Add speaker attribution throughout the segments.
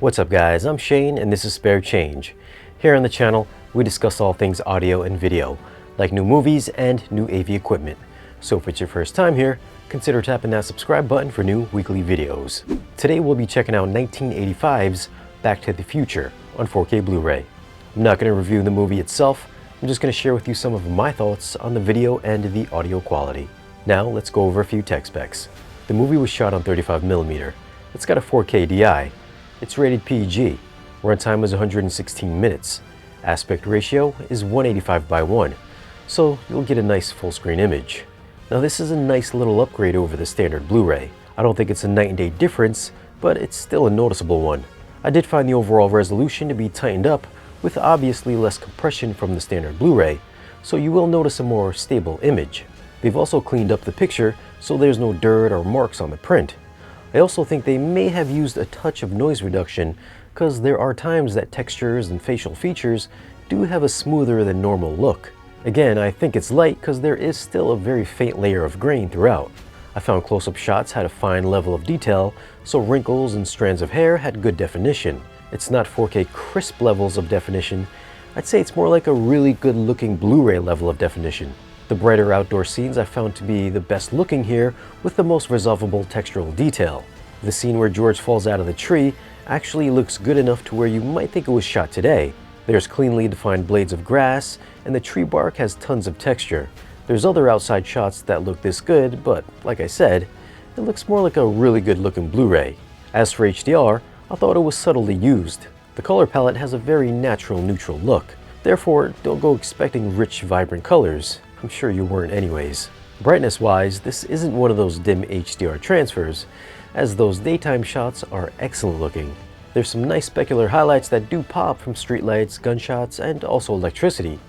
Speaker 1: What's up guys, I'm Shane and this is Spare Change. Here on the channel, we discuss all things audio and video, like new movies and new AV equipment. So if it's your first time here, consider tapping that subscribe button for new weekly videos. Today we'll be checking out 1985's Back to the Future on 4K Blu-ray. I'm not going to review the movie itself, I'm just going to share with you some of my thoughts on the video and the audio quality. Now let's go over a few tech specs. The movie was shot on 35mm. It's got a 4K DI. It's rated PG. Runtime is 116 minutes. Aspect ratio is 185:1, so you'll get a nice full screen image. Now this is a nice little upgrade over the standard Blu-ray. I don't think it's a night and day difference, but it's still a noticeable one. I did find the overall resolution to be tightened up with obviously less compression from the standard Blu-ray, so you will notice a more stable image. They've also cleaned up the picture so there's no dirt or marks on the print. I also think they may have used a touch of noise reduction because there are times that textures and facial features do have a smoother than normal look. Again, I think it's light because there is still a very faint layer of grain throughout. I found close-up shots had a fine level of detail, so wrinkles and strands of hair had good definition. It's not 4K crisp levels of definition. I'd say it's more like a really good looking Blu-ray level of definition. The brighter outdoor scenes I found to be the best looking here with the most resolvable textural detail. The scene where George falls out of the tree actually looks good enough to where you might think it was shot today. There's cleanly defined blades of grass and the tree bark has tons of texture. There's other outside shots that look this good, but like I said, it looks more like a really good looking Blu-ray. As for HDR, I thought it was subtly used. The color palette has a very natural neutral look. Therefore, don't go expecting rich, vibrant colors. I'm sure you weren't anyways. Brightness-wise, this isn't one of those dim HDR transfers, as those daytime shots are excellent looking. There's some nice specular highlights that do pop from streetlights, gunshots, and also electricity.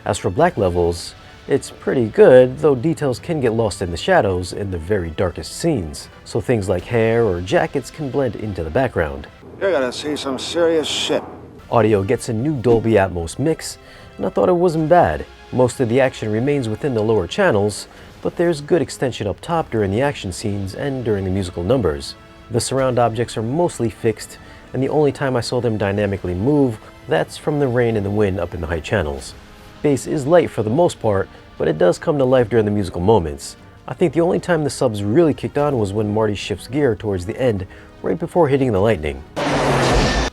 Speaker 1: As for black levels, it's pretty good, though details can get lost in the shadows in the very darkest scenes, so things like hair or jackets can blend into the background.
Speaker 2: You're gonna see some serious shit.
Speaker 1: Audio gets a new Dolby Atmos mix, and I thought it wasn't bad. Most of the action remains within the lower channels, but there's good extension up top during the action scenes and during the musical numbers. The surround objects are mostly fixed, and the only time I saw them dynamically move, that's from the rain and the wind up in the high channels. Bass is light for the most part, but it does come to life during the musical moments. I think the only time the subs really kicked on was when Marty shifts gear towards the end, right before hitting the lightning.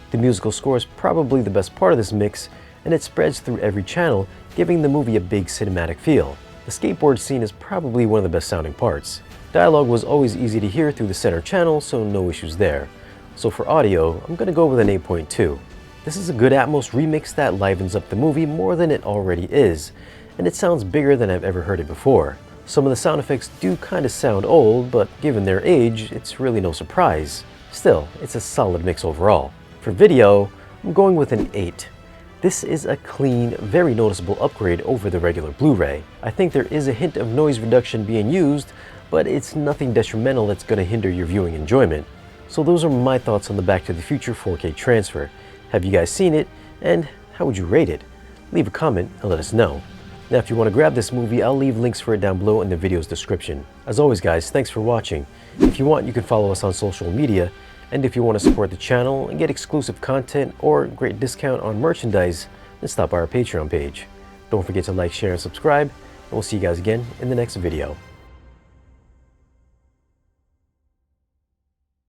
Speaker 1: The musical score is probably the best part of this mix, and it spreads through every channel, giving the movie a big cinematic feel. The skateboard scene is probably one of the best sounding parts. Dialogue was always easy to hear through the center channel, so no issues there. So for audio, I'm gonna go with an 8.2. This is a good Atmos remix that livens up the movie more than it already is, and it sounds bigger than I've ever heard it before. Some of the sound effects do kinda sound old, but given their age, it's really no surprise. Still, it's a solid mix overall. For video, I'm going with an 8. This is a clean, very noticeable upgrade over the regular Blu-ray. I think there is a hint of noise reduction being used, but it's nothing detrimental that's going to hinder your viewing enjoyment. So those are my thoughts on the Back to the Future 4K transfer. Have you guys seen it, and how would you rate it? Leave a comment and let us know. Now if you want to grab this movie, I'll leave links for it down below in the video's description. As always guys, thanks for watching. If you want, you can follow us on social media. And if you want to support the channel and get exclusive content or great discount on merchandise, then stop by our Patreon page. Don't forget to like, share, and subscribe, and we'll see you guys again in the next video.